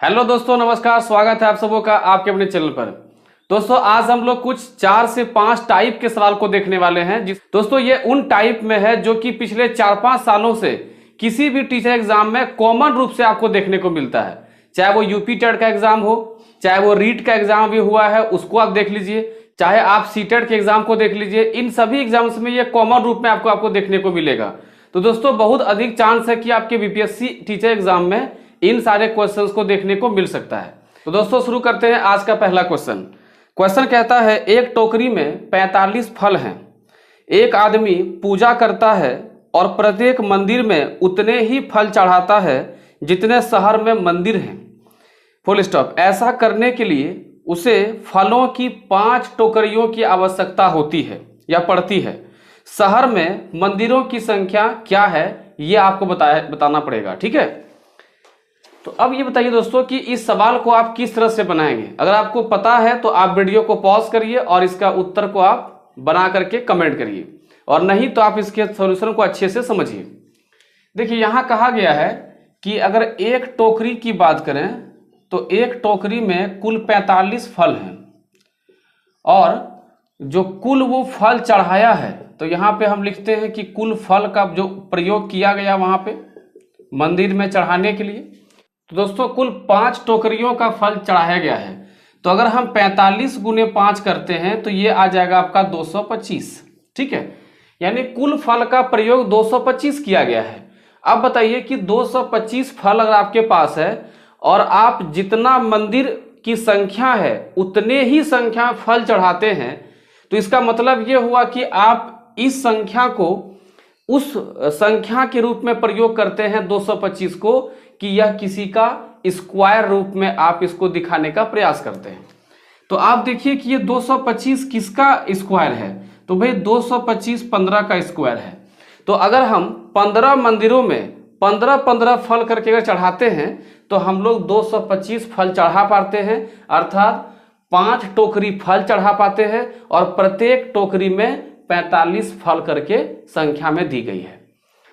Hello दोस्तों, नमस्कार। स्वागत है आप सबों का आपके अपने चैनल पर। दोस्तों आज हम लोग कुछ 4 से 5 टाइप के सवाल को देखने वाले हैं। दोस्तों ये उन टाइप में है जो कि पिछले 4-5 सालों से किसी भी टीचर एग्जाम में कॉमन रूप से आपको देखने को मिलता है। चाहे वो यूपी टेट का एग्जाम हो, चाहे वो रीट का एग्जाम भी हुआ है उसको आप देख लीजिए, चाहे आप सीटेट के एग्जाम को देख लीजिए। इन सभी एग्जाम्स में ये कॉमन रूप में आपको देखने को मिलेगा। तो दोस्तों बहुत अधिक चांस है कि आपके बीपीएससी टीचर एग्जाम में इन सारे क्वेश्चंस को देखने को मिल सकता है। तो दोस्तों शुरू करते हैं आज का पहला क्वेश्चन। क्वेश्चन कहता है, एक टोकरी में 45 फल हैं। एक आदमी पूजा करता है और प्रत्येक मंदिर में उतने ही फल चढ़ाता है जितने शहर में मंदिर हैं। Full stop. ऐसा करने के लिए उसे फलों की 5 टोकरियों की आवश्यकता होती है या पड़ती है। शहर में मंदिरों की संख्या क्या है ये आपको बताना पड़ेगा। ठीक है, तो अब ये बताइए दोस्तों कि इस सवाल को आप किस तरह से बनाएंगे। अगर आपको पता है तो आप वीडियो को पॉज करिए और इसका उत्तर को आप बना करके कमेंट करिए, और नहीं तो आप इसके सॉल्यूशन को अच्छे से समझिए। देखिए यहाँ कहा गया है कि अगर एक टोकरी की बात करें तो एक टोकरी में कुल 45 फल हैं, और जो कुल वो फल चढ़ाया है, तो यहाँ पे हम लिखते हैं कि कुल फल का जो प्रयोग किया गया वहां पे मंदिर में चढ़ाने के लिए, तो दोस्तों कुल 5 टोकरियों का फल चढ़ाया गया है। तो अगर हम 45 गुने 5 करते हैं तो ये आ जाएगा आपका 225। ठीक है, यानी कुल फल का प्रयोग 225 किया गया है। अब बताइए कि 225 फल अगर आपके पास है और आप जितना मंदिर की संख्या है उतने ही संख्या फल चढ़ाते हैं, तो इसका मतलब ये हुआ कि आप इस संख्या को उस संख्या के रूप में प्रयोग करते हैं 225 को, कि यह किसी का स्क्वायर रूप में आप इसको दिखाने का प्रयास करते हैं। तो आप देखिए कि ये 225 किसका स्क्वायर है, तो भाई 225 15 का स्क्वायर है। तो अगर हम 15 मंदिरों में 15-15 फल करके अगर चढ़ाते हैं तो हम लोग 225 फल चढ़ा पाते हैं, अर्थात 5 टोकरी फल चढ़ा पाते हैं, और प्रत्येक टोकरी में 45 फल करके संख्या में दी गई है।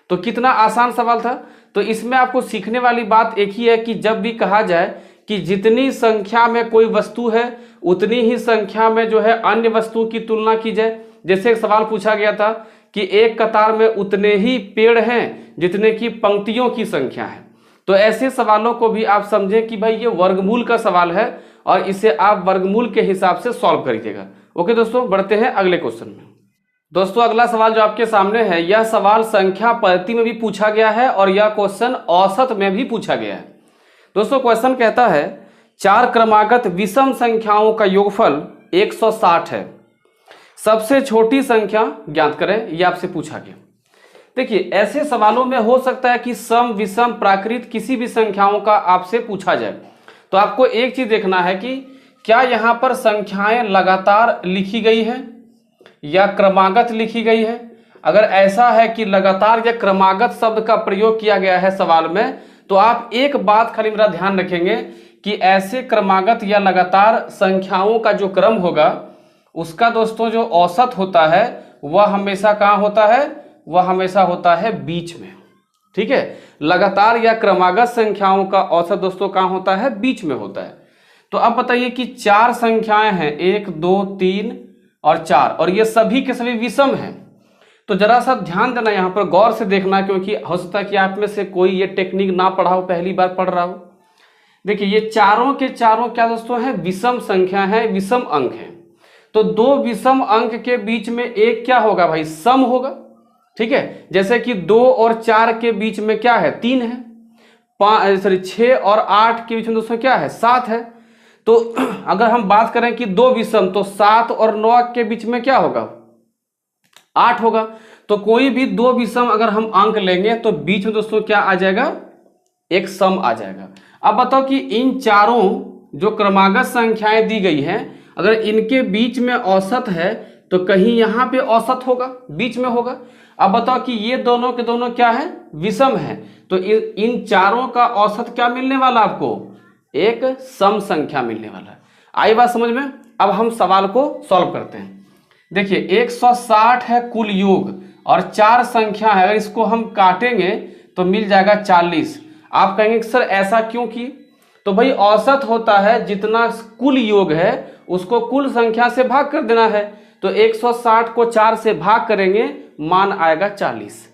तो कितना आसान सवाल था। तो इसमें आपको सीखने वाली बात एक ही है कि जब भी कहा जाए कि जितनी संख्या में कोई वस्तु है उतनी ही संख्या में जो है अन्य वस्तु की तुलना की जाए। जैसे एक सवाल पूछा गया था कि एक कतार में उतने ही पेड़ हैं जितने की पंक्तियों की संख्या है, तो ऐसे सवालों को भी आप समझें कि भाई ये वर्गमूल का सवाल है और इसे आप वर्गमूल के हिसाब से सॉल्व करिएगा। ओके दोस्तों, बढ़ते हैं अगले क्वेश्चन में। दोस्तों अगला सवाल जो आपके सामने है, यह सवाल संख्या पद्धति में भी पूछा गया है और यह क्वेश्चन औसत में भी पूछा गया है। दोस्तों क्वेश्चन कहता है, 4 क्रमागत विषम संख्याओं का योगफल 160 है। सबसे छोटी संख्या ज्ञात करें, यह आपसे पूछा गया। देखिए ऐसे सवालों में हो सकता है कि सम, विषम, प्राकृत किसी भी संख्याओं का आपसे पूछा जाए। तो आपको एक चीज देखना है कि क्या यहाँ पर संख्याएं लगातार लिखी गई है या क्रमागत लिखी गई है। अगर ऐसा है कि लगातार या क्रमागत शब्द का प्रयोग किया गया है सवाल में, तो आप एक बात खाली मेरा ध्यान रखेंगे कि ऐसे क्रमागत या लगातार संख्याओं का जो क्रम होगा उसका दोस्तों जो औसत होता है वह हमेशा कहाँ होता है, वह हमेशा होता है बीच में। ठीक है, लगातार या क्रमागत संख्याओं का औसत दोस्तों कहाँ होता है, बीच में होता है। तो अब बताइए कि 4 संख्याएं हैं, 1 2 3 और 4, और ये सभी के सभी विषम हैं। तो जरा सा ध्यान देना, यहाँ पर गौर से देखना, क्योंकि हो सकता है कि आप में से कोई ये टेक्निक ना पढ़ा हो, पहली बार पढ़ रहा हो। देखिए ये चारों के चारों क्या दोस्तों है, विषम संख्या है, विषम अंक है। तो 2 विषम अंक के बीच में एक क्या होगा भाई, सम होगा। ठीक है, जैसे कि 2 और 4 के बीच में क्या है, 3 है। 6 और 8 के बीच में दोस्तों क्या है, 7 है। तो अगर हम बात करें कि 2 विषम, तो 7 और 9 के बीच में क्या होगा, 8 होगा। तो कोई भी 2 विषम अगर हम अंक लेंगे तो बीच में दोस्तों क्या आ जाएगा, एक सम आ जाएगा। अब बताओ कि इन चारों जो क्रमागत संख्याएं दी गई हैं, अगर इनके बीच में औसत है तो कहीं यहाँ पे औसत होगा, बीच में होगा। अब बताओ कि ये दोनों के दोनों क्या है, विषम है, तो इन चारों का औसत क्या मिलने वाला आपको, एक सम संख्या मिलने वाला है। आई बात समझ में। अब हम सवाल को सॉल्व करते हैं। देखिए 160 है कुल योग और 4 संख्या है, अगर इसको हम काटेंगे तो मिल जाएगा 40। आप कहेंगे सर ऐसा क्यों की, तो भाई औसत होता है जितना कुल योग है उसको कुल संख्या से भाग कर देना है। तो 160 को 4 से भाग करेंगे, मान आएगा 40।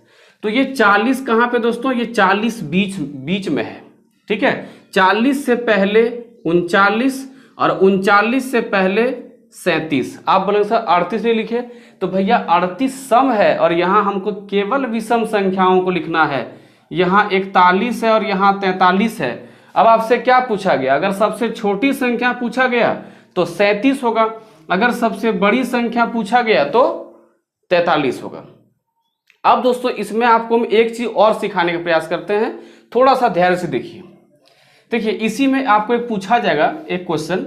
तो ये 40 कहाँ पे दोस्तों, ये 40 बीच में है। ठीक है, 40 से पहले 39 और 39 से पहले 37। आप बोलेंगे सर 38 नहीं लिखे, तो भैया 38 सम है और यहाँ हमको केवल विषम संख्याओं को लिखना है। यहाँ 41 है और यहाँ 43 है। अब आपसे क्या पूछा गया, अगर सबसे छोटी संख्या पूछा गया तो 37 होगा, अगर सबसे बड़ी संख्या पूछा गया तो 43 होगा। अब दोस्तों इसमें आपको हम एक चीज और सिखाने का प्रयास करते हैं, थोड़ा सा धैर्य से देखिए। देखिए इसी में आपको एक पूछा जाएगा एक क्वेश्चन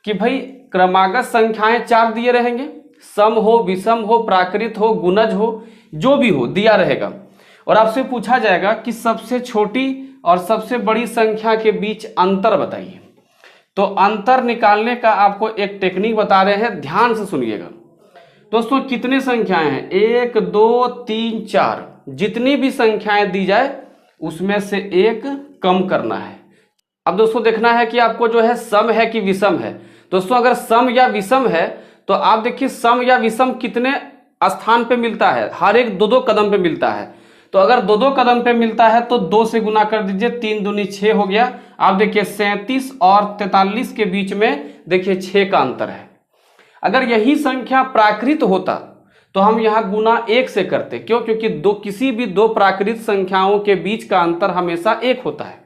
कि भाई क्रमागत संख्याएं 4 दिए रहेंगे, सम हो, विषम हो, प्राकृत हो, गुणज हो, जो भी हो दिया रहेगा, और आपसे पूछा जाएगा कि सबसे छोटी और सबसे बड़ी संख्या के बीच अंतर बताइए। तो अंतर निकालने का आपको एक टेक्निक बता रहे हैं, ध्यान से सुनिएगा। दोस्तों कितने संख्याएं हैं, 1 2 3 4, जितनी भी संख्याएं दी जाए उसमें से एक कम करना है। अब दोस्तों देखना है कि आपको जो है सम है कि विषम है। दोस्तों अगर सम या विषम है तो आप देखिए सम या विषम कितने स्थान पे मिलता है, हर एक 2-2 कदम पे मिलता है। तो अगर 2-2 कदम पे मिलता है तो 2 से गुना कर दीजिए, 3 दूनी 6 हो गया। आप देखिए 37 और 43 के बीच में देखिए 6 का अंतर है। अगर यही संख्या प्राकृत होता तो हम यहाँ गुना 1 से करते, क्यों, क्योंकि किसी भी 2 प्राकृत संख्याओं के बीच का अंतर हमेशा 1 होता है।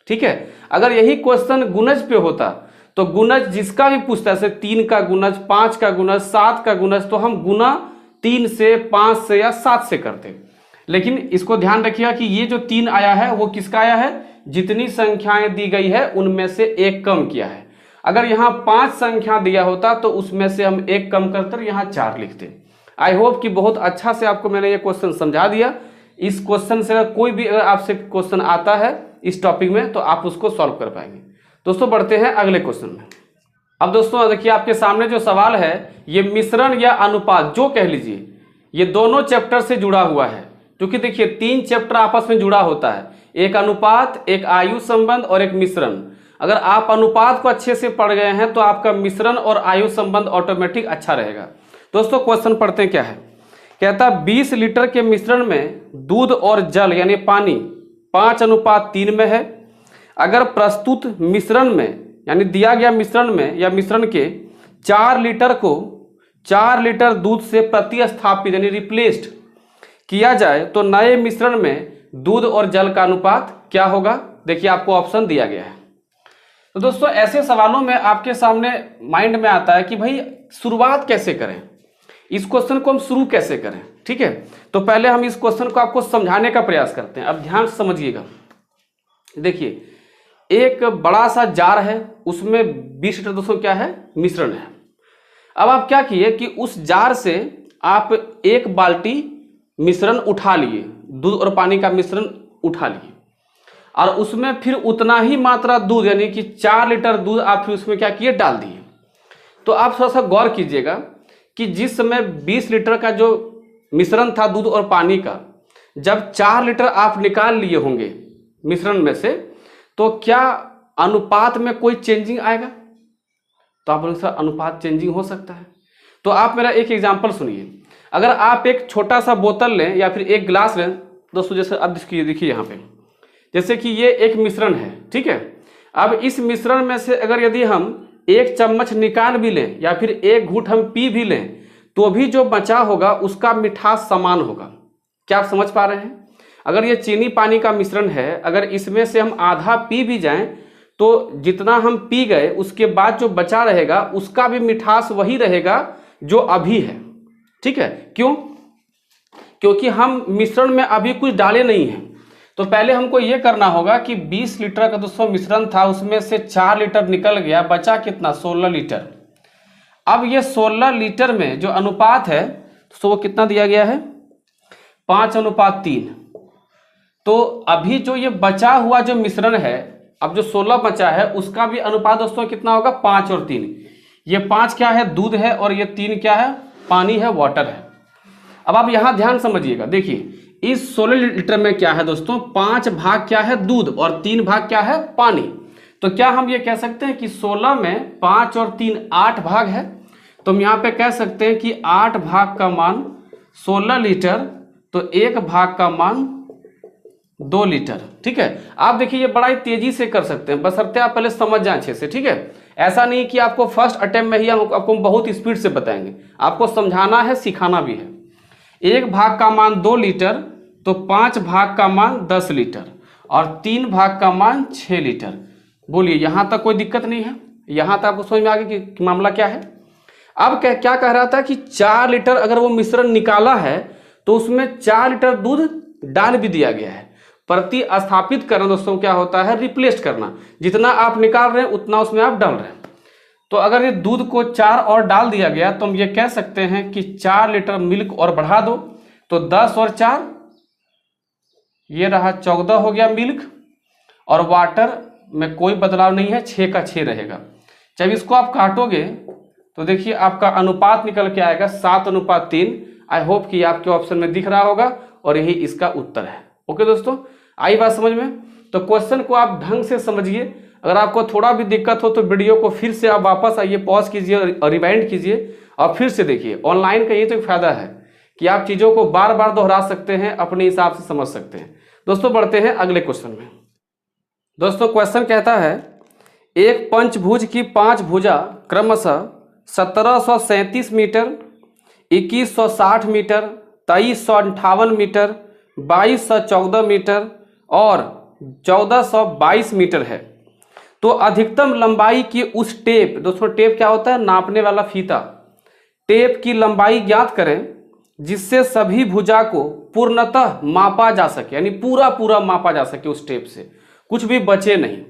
ठीक है, अगर यही क्वेश्चन गुणज पे होता तो गुणज जिसका भी पूछता है, 3 का गुणज, 5 का गुणज, 7 का गुणज, तो हम गुना 3 से, 5 से या 7 से करते। लेकिन इसको ध्यान रखिएगा कि ये जो 3 आया है वो किसका आया है, जितनी संख्याएं दी गई है उनमें से एक कम किया है। अगर यहाँ 5 संख्या दिया होता तो उसमें से हम एक कम करते यहाँ 4 लिखते। आई होप कि बहुत अच्छा से आपको मैंने ये क्वेश्चन समझा दिया। इस क्वेश्चन से अगर कोई भी अगर आपसे क्वेश्चन आता है इस टॉपिक में तो आप उसको सॉल्व कर पाएंगे। दोस्तों बढ़ते हैं अगले क्वेश्चन में। अब दोस्तों देखिए आपके सामने जो सवाल है ये मिश्रण या अनुपात जो कह लीजिए, ये दोनों चैप्टर से जुड़ा हुआ है। क्योंकि देखिए 3 चैप्टर आपस में जुड़ा होता है, एक अनुपात, एक आयु संबंध और एक मिश्रण। अगर आप अनुपात को अच्छे से पढ़ गए हैं तो आपका मिश्रण और आयु संबंध ऑटोमेटिक अच्छा रहेगा। दोस्तों क्वेश्चन पढ़ते हैं क्या है, कहता 20 लीटर के मिश्रण में दूध और जल यानी पानी 5:3 में है। अगर प्रस्तुत मिश्रण में यानी दिया गया मिश्रण में या मिश्रण के 4 लीटर को 4 लीटर दूध से प्रतिस्थापित यानी रिप्लेस्ड किया जाए तो नए मिश्रण में दूध और जल का अनुपात क्या होगा। देखिए आपको ऑप्शन दिया गया है। तो दोस्तों ऐसे सवालों में आपके सामने माइंड में आता है कि भाई शुरुआत कैसे करें, इस क्वेश्चन को हम शुरू कैसे करें। ठीक है, तो पहले हम इस क्वेश्चन को आपको समझाने का प्रयास करते हैं। अब ध्यान से समझिएगा। देखिए एक बड़ा सा जार है, उसमें 20 लीटर दोस्तों क्या है, मिश्रण है। अब आप क्या किए कि उस जार से आप 1 बाल्टी मिश्रण उठा लिए, दूध और पानी का मिश्रण उठा लिए, और उसमें फिर उतना ही मात्रा दूध यानी कि 4 लीटर दूध आप फिर उसमें क्या किए, डाल दिए। तो आप थोड़ा सा गौर कीजिएगा कि जिस समय 20 लीटर का जो मिश्रण था दूध और पानी का, जब 4 लीटर आप निकाल लिए होंगे मिश्रण में से, तो क्या अनुपात में कोई चेंजिंग आएगा। तो आप बोलेंगे सर अनुपात चेंजिंग हो सकता है। तो आप मेरा एक एग्जांपल सुनिए। अगर आप एक छोटा सा बोतल लें या फिर एक गिलास लें दोस्तों, जैसे अब देखिए यहाँ पे, जैसे कि ये एक मिश्रण है। ठीक है, अब इस मिश्रण में से अगर यदि हम 1 चम्मच निकाल भी लें या फिर 1 घूंट हम पी भी लें तो भी जो बचा होगा उसका मिठास समान होगा। क्या आप समझ पा रहे हैं। अगर ये चीनी पानी का मिश्रण है, अगर इसमें से हम आधा पी भी जाएं तो जितना हम पी गए उसके बाद जो बचा रहेगा उसका भी मिठास वही रहेगा जो अभी है। ठीक है, क्यों, क्योंकि हम मिश्रण में अभी कुछ डाले नहीं हैं। तो पहले हमको ये करना होगा कि 20 लीटर का दोस्तों मिश्रण था, उसमें से 4 लीटर निकल गया, बचा कितना, 16 लीटर। अब ये 16 लीटर में जो अनुपात है तो वो कितना दिया गया है, 5:3। तो अभी जो ये बचा हुआ जो मिश्रण है, अब जो 16 बचा है उसका भी अनुपात दोस्तों कितना होगा, 5 और 3। ये 5 क्या है, दूध है, और ये 3 क्या है, पानी है, वाटर है। अब आप यहां ध्यान समझिएगा। देखिए इस 16 लीटर में क्या है दोस्तों, 5 भाग क्या है, दूध, और 3 भाग क्या है, पानी। तो क्या हम ये कह सकते हैं कि 16 में 5 और 3 8 भाग है, तो हम यहाँ पे कह सकते हैं कि 8 भाग का मान 16 लीटर, तो 1 भाग का मान 2 लीटर। ठीक है, आप देखिए ये बड़ा ही तेजी से कर सकते हैं, बशर्ते आप पहले समझ जाएं अच्छे से। ठीक है, ऐसा नहीं कि आपको फर्स्ट अटेम्प्ट में ही हम आपको बहुत स्पीड से बताएंगे, आपको समझाना है, सिखाना भी है। 1 भाग का मान 2 लीटर, तो 5 भाग का मान 10 लीटर और 3 भाग का मान 6 लीटर। बोलिए यहाँ तक कोई दिक्कत नहीं है? यहाँ तक आपको समझ में आ गया कि मामला क्या है। अब क्या कह रहा था कि 4 लीटर अगर वो मिश्रण निकाला है तो उसमें 4 लीटर दूध डाल भी दिया गया है। प्रति स्थापित करना दोस्तों क्या होता है? रिप्लेस करना। जितना आप निकाल रहे हैं उतना उसमें आप डाल रहे हैं। तो अगर ये दूध को 4 और डाल दिया गया तो हम ये कह सकते हैं कि 4 लीटर मिल्क और बढ़ा दो, तो 10 और 4 ये रहा 14 हो गया मिल्क, और वाटर में कोई बदलाव नहीं है, 6 का 6 रहेगा। जब इसको आप काटोगे तो देखिए आपका अनुपात निकल के आएगा 7:3। आई होप कि आपके ऑप्शन में दिख रहा होगा और यही इसका उत्तर है। ओके दोस्तों, आई बात समझ में? तो क्वेश्चन को आप ढंग से समझिए। अगर आपको थोड़ा भी दिक्कत हो तो वीडियो को फिर से आप वापस आइए, पॉज कीजिए और रिवाइंड कीजिए और फिर से देखिए। ऑनलाइन का ये तो एक फायदा है कि आप चीज़ों को बार बार दोहरा सकते हैं, अपने हिसाब से समझ सकते हैं। दोस्तों बढ़ते हैं अगले क्वेश्चन में। दोस्तों क्वेश्चन कहता है, एक पंचभुज की 5 भुजा क्रमशः 1737 मीटर, 2160 मीटर, 2358 मीटर, 2214 मीटर और 1422 मीटर है, तो अधिकतम लंबाई की उस टेप, दोस्तों टेप क्या होता है? नापने वाला फीता। टेप की लंबाई ज्ञात करें जिससे सभी भुजा को पूर्णतः मापा जा सके, यानी पूरा पूरा मापा जा सके, उस टेप से कुछ भी बचे नहीं।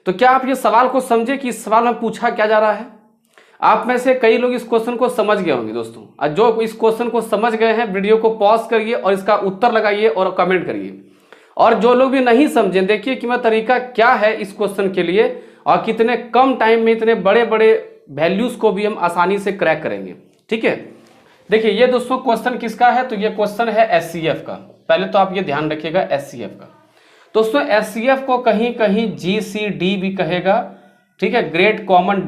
तो क्या आप ये सवाल को समझे कि इस सवाल में पूछा क्या जा रहा है? आप में से कई लोग इस क्वेश्चन को समझ गए होंगे दोस्तों, और जो इस क्वेश्चन को समझ गए हैं वीडियो को पॉज करिए और इसका उत्तर लगाइए और कमेंट करिए। और जो लोग भी नहीं समझे, देखिए कि मैं तरीका क्या है इस क्वेश्चन के लिए और कितने कम टाइम में इतने बड़े बड़े वैल्यूज को भी हम आसानी से क्रैक करेंगे। ठीक है, देखिए ये दोस्तों क्वेश्चन किसका है? तो ये क्वेश्चन है एचसीएफ का। पहले तो आप ये ध्यान रखिएगा एचसीएफ का। दोस्तों एचसीएफ को कहीं कहीं जीसीडी भी कहेगा। ठीक है, ग्रेट कॉमन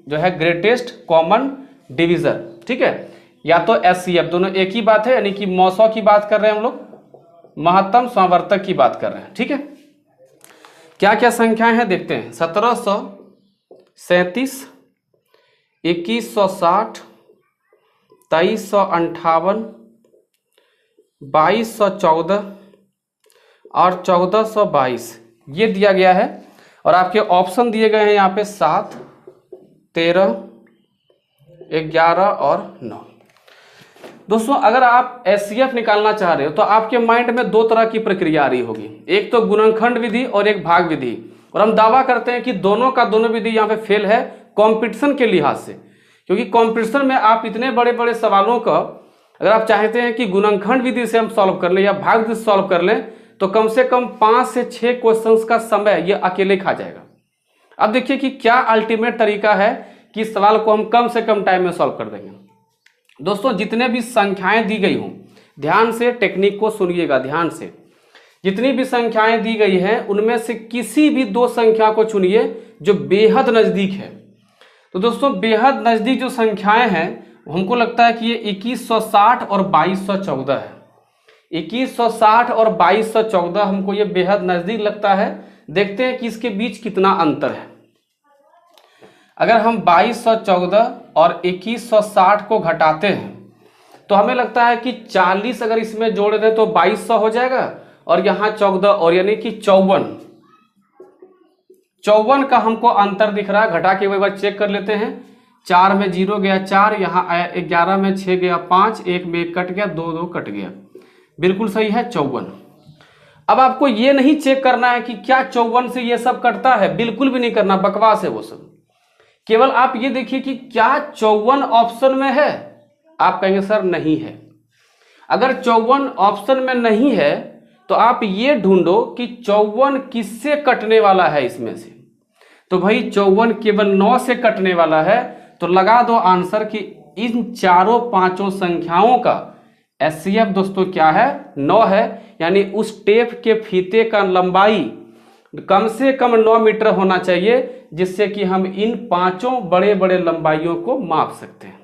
जो है ग्रेटेस्ट कॉमन डिवीजर। ठीक है, या तो एचसीएफ, दोनों एक ही बात है, यानी कि मौसौ की बात कर रहे हैं हम लोग, महत्तम संवर्तक की बात कर रहे हैं। ठीक है, क्या क्या संख्याएं हैं देखते हैं। 1737, 2160, 2358, 2214 और 1422 ये दिया गया है। और आपके ऑप्शन दिए गए हैं यहाँ पे 7, 13, 11 और 9। दोस्तों अगर आप एचसीएफ निकालना चाह रहे हो तो आपके माइंड में 2 तरह की प्रक्रिया आ रही होगी, एक तो गुणनखंड विधि और एक भाग विधि। और हम दावा करते हैं कि दोनों का दोनों विधि यहाँ पे फेल है कंपटीशन के लिहाज से, क्योंकि कंपटीशन में आप इतने बड़े बड़े सवालों का अगर आप चाहते हैं कि गुणनखंड विधि से हम सॉल्व कर लें या भाग विधि से सॉल्व कर लें तो कम से कम 5 से 6 क्वेश्चंस का समय ये अकेले खा जाएगा। अब देखिए कि क्या अल्टीमेट तरीका है कि इस सवाल को हम कम से कम टाइम में सॉल्व कर देंगे। दोस्तों जितने भी संख्याएं दी गई हों, ध्यान से टेक्निक को सुनिएगा ध्यान से। जितनी भी संख्याएं दी गई हैं उनमें से किसी भी 2 संख्या को चुनिए जो बेहद नजदीक है। तो दोस्तों बेहद नजदीक जो संख्याएं हैं हमको लगता है कि ये 2160 और 2214 है। 2160 और 2214 हमको ये बेहद नजदीक लगता है। देखते हैं कि इसके बीच कितना अंतर है। अगर हम 2214 और 2160 को घटाते हैं तो हमें लगता है कि 40 अगर इसमें जोड़ दें तो 2200 हो जाएगा और यहाँ 14 और यानी कि 54 का हमको अंतर दिख रहा है। घटा के एक बार चेक कर लेते हैं। 4 में 0 गया 4, यहाँ आया 11 में 6 गया 5, 1 में 1 कट गया, 2 2 कट गया, बिल्कुल सही है 54। अब आपको ये नहीं चेक करना है कि क्या 54 से ये सब कटता है, बिल्कुल भी नहीं करना, बकवास है वो सब। केवल आप ये देखिए कि क्या 54 ऑप्शन में है। आप कहेंगे सर नहीं है। अगर 54 ऑप्शन में नहीं है तो आप ये ढूंढो कि 54 किससे कटने वाला है इसमें से। तो भाई 54 केवल 9 से कटने वाला है। तो लगा दो आंसर कि इन चारों 5 संख्याओं का एचसीएफ दोस्तों क्या है? 9 है। यानी उस टेप के फीते का लंबाई कम से कम 9 मीटर होना चाहिए, जिससे कि हम इन पांचों बड़े बड़े लंबाइयों को माप सकते हैं।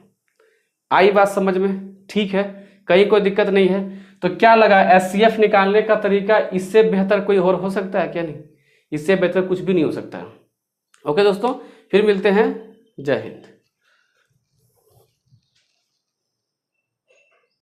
आई बात समझ में? ठीक है, कहीं कोई दिक्कत नहीं है। तो क्या लगा, एचसीएफ निकालने का तरीका इससे बेहतर कोई और हो सकता है क्या? नहीं, इससे बेहतर कुछ भी नहीं हो सकता है। ओके दोस्तों, फिर मिलते हैं। जय हिंद।